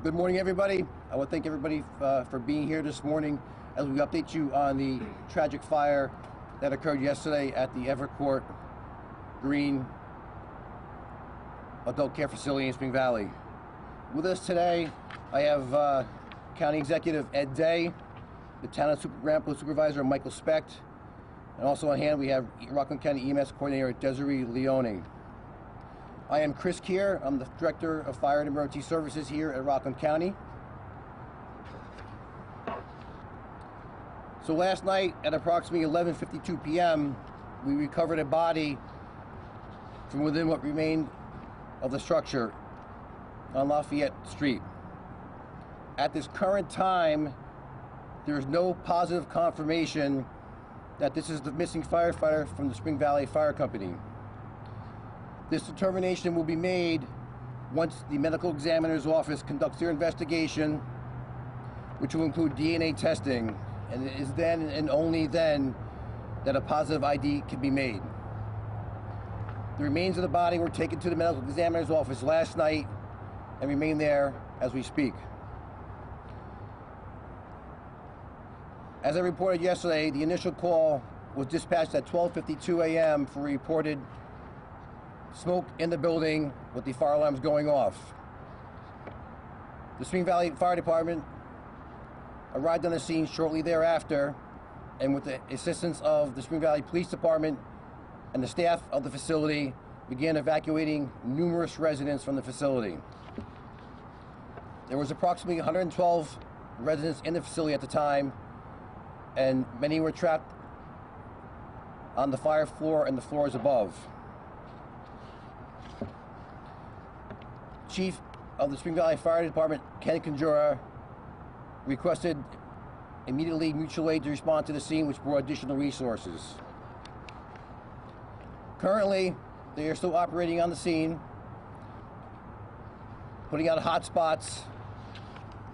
Good morning, everybody. I want to thank everybody for being here this morning as we update you on the tragic fire that occurred yesterday at the Evercourt Green Adult Care Facility in Spring Valley. With us today, I have County Executive Ed Day, the Town of Rampo Supervisor Michael Specht, and also on hand we have Rockland County EMS Coordinator Desiree Leone. I am Chris Keir. I'm the Director of Fire and Emergency Services here at Rockland County. So last night at approximately 11:52 p.m., we recovered a body from within what remained of the structure on Lafayette Street. At this current time, there is no positive confirmation that this is the missing firefighter from the Spring Valley Fire Company. This determination will be made once the medical examiner's office conducts their investigation, which will include DNA testing, and it is then and only then that a positive ID can be made. The remains of the body were taken to the medical examiner's office last night and remain there as we speak. As I reported yesterday, the initial call was dispatched at 12:52 a.m. for reported smoke in the building with the fire alarms going off. The Spring Valley Fire Department arrived on the scene shortly thereafter, and with the assistance of the Spring Valley Police Department and the staff of the facility, began evacuating numerous residents from the facility. There was approximately 112 residents in the facility at the time, and many were trapped on the fire floor and the floors above. Chief of the Spring Valley Fire Department, Ken Conjura, requested immediately mutual aid to respond to the scene, which brought additional resources. Currently, they are still operating on the scene, putting out hot spots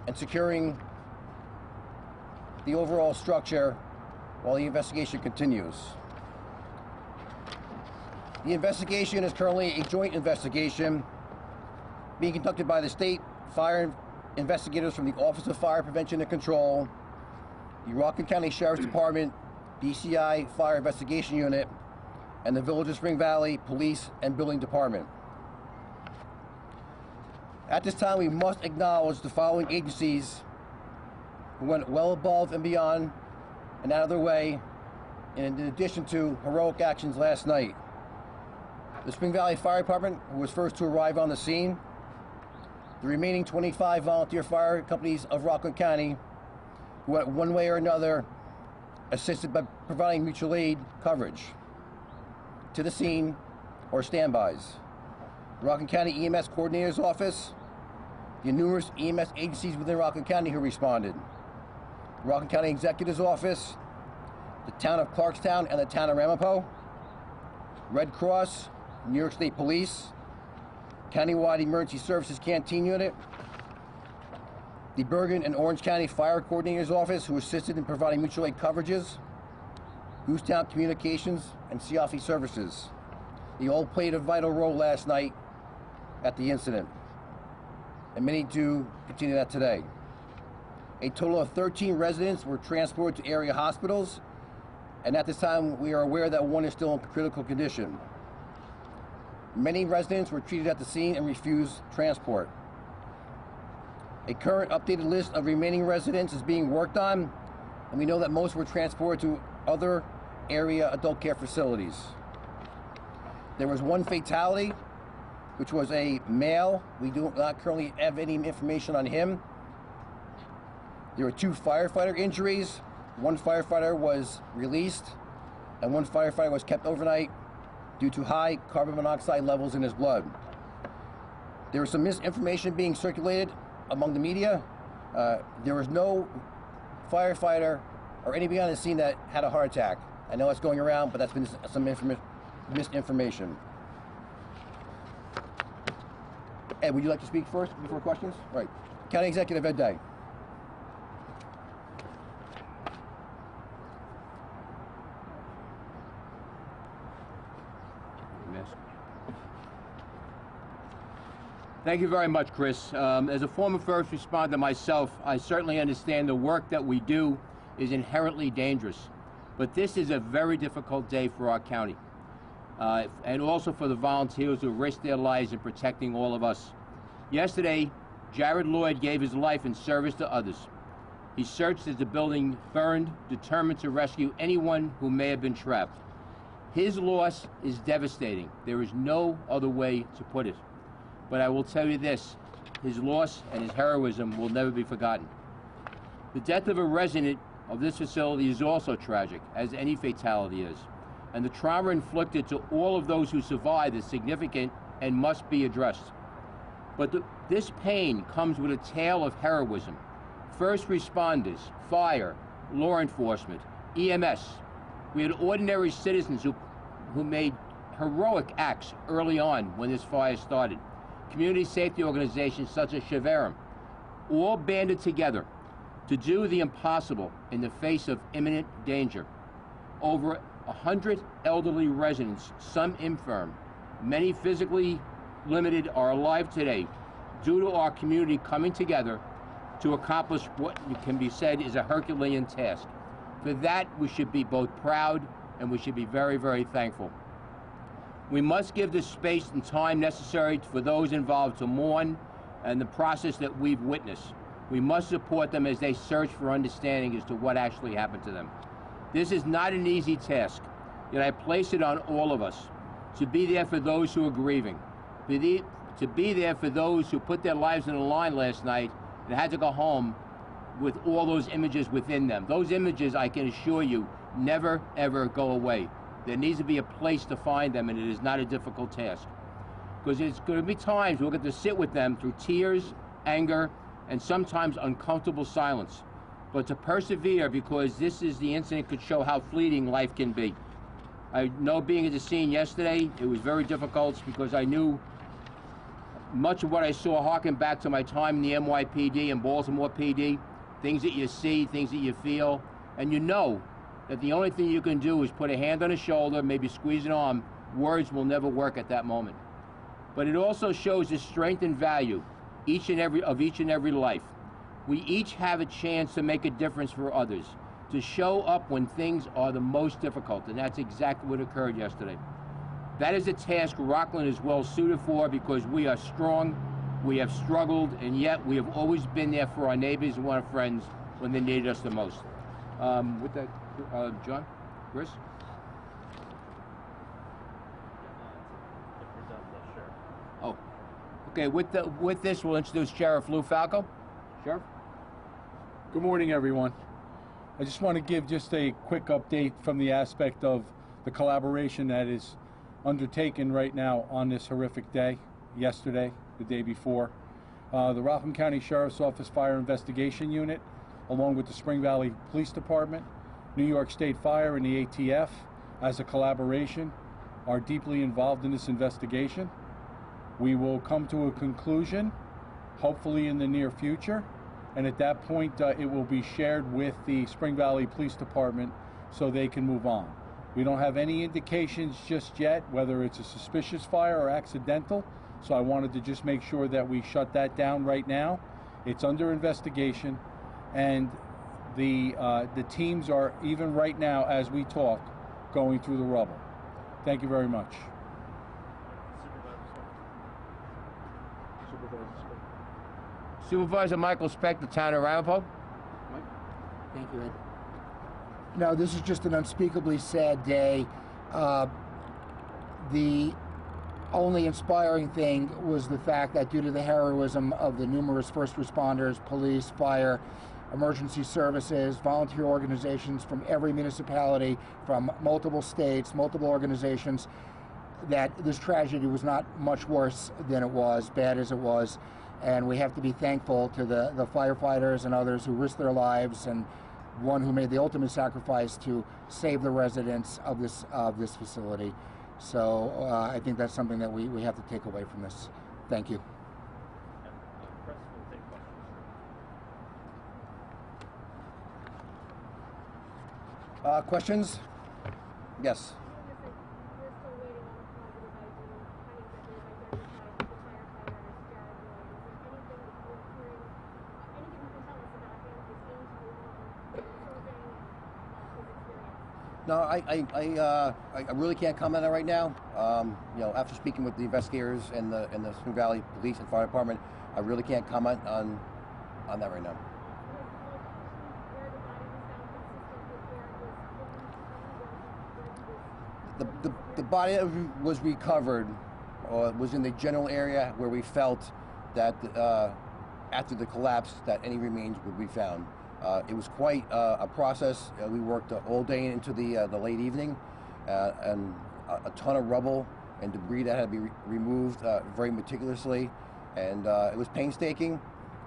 and securing the overall structure while the investigation continues. The investigation is currently a joint investigation being conducted by the state fire investigators from the Office of Fire Prevention and Control, the Rockland County Sheriff's Department, DCI Fire Investigation Unit, and the Village of Spring Valley Police and Building Department. At this time, we must acknowledge the following agencies who went well above and beyond and out of their way, in addition to heroic actions last night. The Spring Valley Fire Department, who was first to arrive on the scene, the remaining 25 volunteer fire companies of Rockland County, who went one way or another assisted by providing mutual aid coverage to the scene or standbys. The Rockland County EMS Coordinator's Office, the numerous EMS agencies within Rockland County who responded, the Rockland County Executive's Office, the Town of Clarkstown and the Town of Ramapo, Red Cross, New York State Police, Countywide Emergency Services Canteen Unit, the Bergen and Orange County Fire Coordinator's Office, who assisted in providing mutual aid coverages, Goostown Communications, and Siafi Services. They all played a vital role last night at the incident, and many do continue that today. A total of 13 residents were transported to area hospitals, and at this time we are aware that one is still in critical condition. Many residents were treated at the scene and refused transport. A current updated list of remaining residents is being worked on, and we know that most were transported to other area adult care facilities. There was one fatality, which was a male. We do not currently have any information on him. There were 2 firefighter injuries. One firefighter was released, and one firefighter was kept overnight due to high carbon monoxide levels in his blood. There was some misinformation being circulated among the media. There was no firefighter or anybody on the scene that had a heart attack. I know it's going around, but that's been some misinformation. Ed, would you like to speak first before questions? Right. County Executive Ed Day. Thank you very much, Chris. As a former first responder myself, I certainly understand the work that we do is inherently dangerous. But this is a very difficult day for our county, and also for the volunteers who risk their lives in protecting all of us. Yesterday, Jared Lloyd gave his life in service to others. He searched as the building burned, determined to rescue anyone who may have been trapped. His loss is devastating. There is no other way to put it. But I will tell you this, his loss and his heroism will never be forgotten. The death of a resident of this facility is also tragic, as any fatality is. And the trauma inflicted to all of those who survived is significant and must be addressed. But this pain comes with a tale of heroism. First responders, fire, law enforcement, EMS. We had ordinary citizens who made heroic acts early on when this fire started. Community safety organizations such as Cheverum, all banded together to do the impossible in the face of imminent danger. Over 100 elderly residents, some infirm, many physically limited, are alive today due to our community coming together to accomplish what can be said is a Herculean task. For that, we should be both proud and we should be very, very thankful. We must give the space and time necessary for those involved to mourn and the process that we've witnessed. We must support them as they search for understanding as to what actually happened to them. This is not an easy task, yet I place it on all of us to be there for those who are grieving, to be there for those who put their lives on the line last night and had to go home with all those images within them. Those images, I can assure you, never, ever go away. There needs to be a place to find them, and it is not a difficult task. Because it's going to be times we'll get to sit with them through tears, anger, and sometimes uncomfortable silence. But to persevere, because this is the incident could show how fleeting life can be. I know being at the scene yesterday, it was very difficult because I knew much of what I saw harkened back to my time in the NYPD and Baltimore PD, things that you see, things that you feel, and you know that the only thing you can do is put a hand on a shoulder, maybe squeeze an arm. Words will never work at that moment. But it also shows the strength and value of each and every life. We each have a chance to make a difference for others, to show up when things are the most difficult, and that's exactly what occurred yesterday. That is a task Rockland is well suited for because we are strong, we have struggled, and yet we have always been there for our neighbors and our friends when they needed us the most. With that, John, Chris? Oh, okay. With this, we'll introduce Sheriff Lou Falco. Sheriff. Good morning, everyone. I just want to give just a quick update from the aspect of the collaboration that is undertaken right now on this horrific day, yesterday, the day before. The Rockland County Sheriff's Office Fire Investigation Unit, along with the Spring Valley Police Department, New York State Fire, and the ATF, as a collaboration, are deeply involved in this investigation. We will come to a conclusion, hopefully in the near future, and at that point it will be shared with the Spring Valley Police Department so they can move on. We don't have any indications just yet whether it's a suspicious fire or accidental, so I wanted to just make sure that we shut that down right now. It's under investigation, and the teams are, even right now as we talk, going through the rubble. Thank you very much. Supervisor Michael Speck, the town of Ramapo. Mike? Thank you, Ed. No, this is just an unspeakably sad day. The only inspiring thing was the fact that due to the heroism of the numerous first responders, police, fire, emergency services, volunteer organizations from every municipality, from multiple states, multiple organizations, that this tragedy was not much worse than it was, bad as it was. And we have to be thankful to the firefighters and others who risked their lives, and one who made the ultimate sacrifice to save the residents of this facility. So I think that's something that we have to take away from this. Thank you. Press will take Questions? questions. Yes. We're still waiting on a positive ID. County executive identified the firefighter as Jared No, I really can't comment on it right now. After speaking with the investigators and the Spring Valley Police and Fire Department, I really can't comment on that right now. The body that was recovered was in the general area where we felt that after the collapse that any remains would be found. It was quite a process. We worked all day into the late evening, and a ton of rubble and debris that had to be removed very meticulously, and it was painstaking.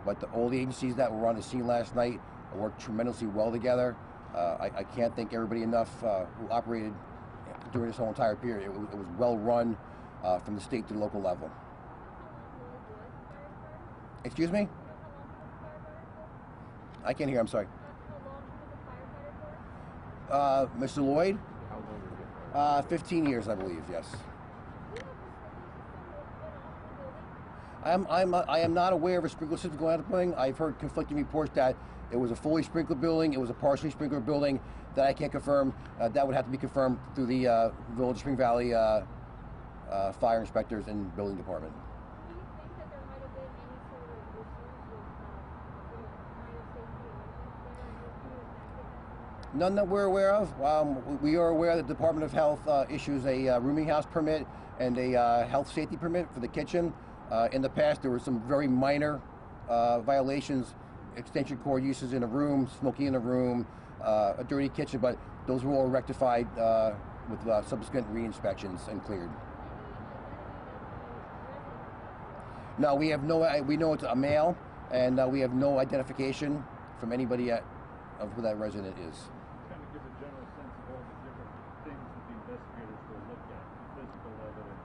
But all the agencies that were on the scene last night worked tremendously well together. I can't thank everybody enough who operated during this whole entire period. It was well run from the state to the local level. Excuse me? I can't hear, I'm sorry. Mr. Lloyd? 15 years, I believe, yes. I am not aware of a sprinkler system going out of the building. I've heard conflicting reports that it was a fully sprinkled building, it was a partially sprinkled building. That I can't confirm. That would have to be confirmed through the Village of Spring Valley fire inspectors and building department. Do you think that there might have been any sort of issues with None that we're aware of. We are aware that the Department of Health issues a rooming house permit and a health safety permit for the kitchen. In the past, there were some very minor violations, extension cord uses in a room, smoking in a room, a dirty kitchen, but those were all rectified with subsequent re-inspections and cleared. No, we have no. We know it's a male, and we have no identification from anybody of who that resident is. Kind of give a general sense of all the different things that the investigators will look at: the physical evidence,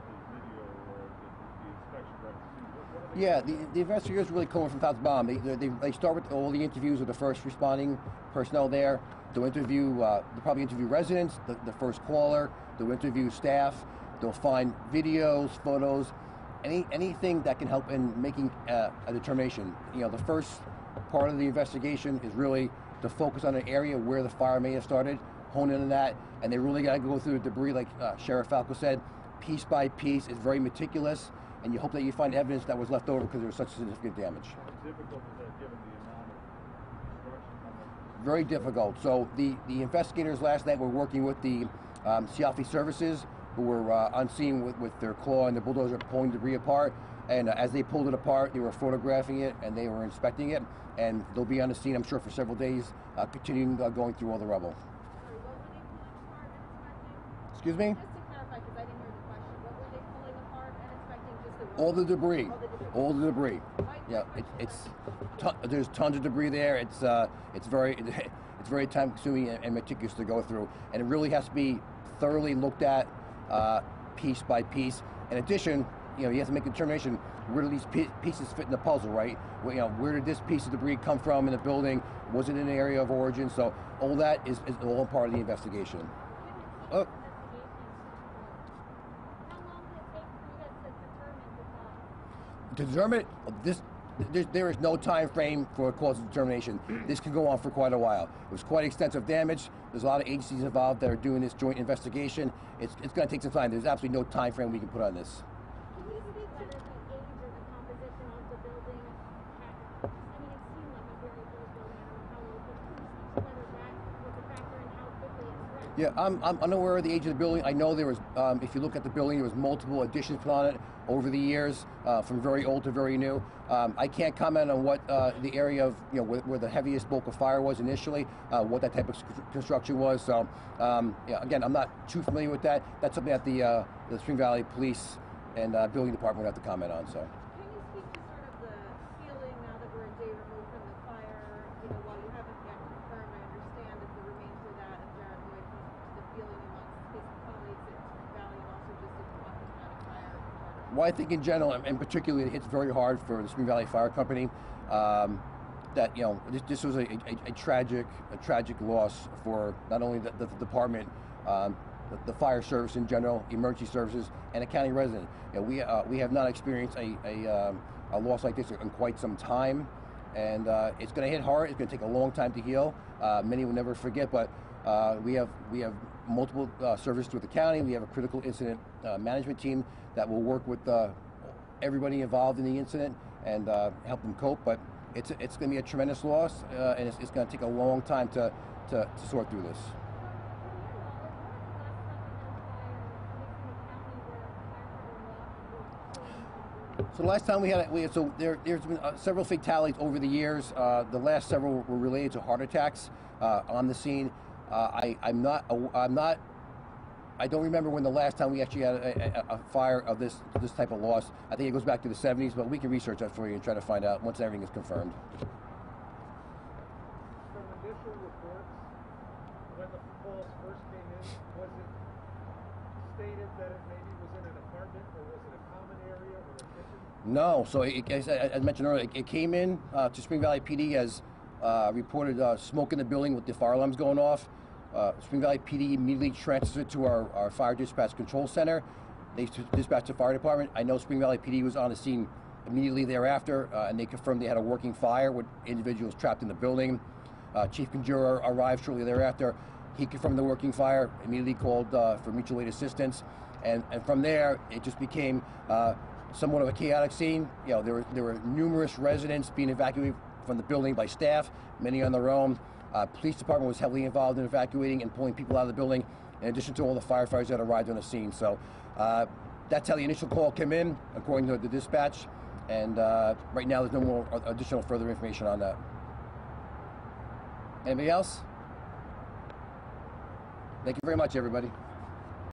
the video, or the inspection records. Yeah, the investigators really come from top to bottom. They start with all the interviews with the first responding personnel there. They'll interview, they'll probably interview residents, the first caller. They'll interview staff. They'll find videos, photos, anything that can help in making a determination. The first part of the investigation is really to focus on an area where the fire may have started, hone in on that, and they really got to go through the debris, like Sheriff Falco said, piece by piece. It's very meticulous, and you hope that you find evidence that was left over because there was such significant damage. How difficult is that given the amount of construction? Very difficult. So the investigators last night were working with the Siafi services, who were on scene with their claw and the bulldozer pulling debris apart. And as they pulled it apart, they were photographing it and they were inspecting it. And they'll be on the scene, I'm sure, for several days, continuing going through all the rubble. Sorry, what were they pulling apart and inspecting? Excuse me? Just to clarify, because I didn't hear the question, what were they pulling apart and inspecting? Just the All the debris. All the debris. Yeah, there's tons of debris there. It's very time consuming and meticulous to go through, and it really has to be thoroughly looked at piece by piece. In addition, you have to make a determination, where do these pieces fit in the puzzle, right? Where did this piece of debris come from in the building? Was it in an area of origin? So all that is all part of the investigation. Oh. To determine this, there is no time frame for a cause of determination. This can go on for quite a while. It was quite extensive damage. There's a lot of agencies involved that are doing this joint investigation. It's going to take some time. There's absolutely no time frame we can put on this. Can you speak to the age or the composition of the building? I mean, it seemed like a very old building. I don't know how old, but can you speak to whether that was a factor in how quickly it spread? Yeah, I'm unaware of the age of the building. I know there was, if you look at the building, there was multiple additions put on it over the years, from very old to very new. I can't comment on what the area of, where the heaviest bulk of fire was initially, what that type of construction was. So, yeah, again, I'm not too familiar with that. That's something that the Spring Valley Police and Building Department would have to comment on. So. Can you speak to sort of the feeling now that we're a day removed from the fire? While you haven't yet confirmed, I understand that the remains of that of Jared Lloyd, the feeling amongst his colleagues at Spring Valley and also just at the Rockland County Fire Department? Well, I think in general, and particularly, it hits very hard for the Spring Valley Fire Company. That this was a tragic loss for not only the department, the fire service in general, emergency services, and a county resident. We have not experienced a loss like this in quite some time, and it's going to hit hard. It's going to take a long time to heal. Many will never forget, but We have multiple services through the county. We have a critical incident management team that will work with everybody involved in the incident and help them cope. But it's going to be a tremendous loss, and it's going to take a long time to sort through this. So the last time there's been several fatalities over the years. The last several were related to heart attacks on the scene. I don't remember when the last time we actually had a fire of this type of loss. I think it goes back to the 70s, but we can research that for you and try to find out once everything is confirmed. From initial reports, when the calls first came in, was it stated that it maybe was in an apartment, or was it a common area or a kitchen? No. So as I mentioned earlier, it came in to Spring Valley PD as reported smoke in the building with the fire alarms going off. Spring Valley PD immediately transferred to our fire dispatch control center. They dispatched the fire department. I know Spring Valley PD was on the scene immediately thereafter, and they confirmed they had a working fire with individuals trapped in the building. Chief Conjuror arrived shortly thereafter. He confirmed the working fire, immediately called for mutual aid assistance, and from there it just became somewhat of a chaotic scene. You know, there were numerous residents being evacuated from the building by staff, many on their own. Police department was heavily involved in evacuating and pulling people out of the building, in addition to all the firefighters that arrived on the scene. So that's how the initial call came in, according to the dispatch. And right now, there's no more additional further information on that. Anybody else? Thank you very much, everybody.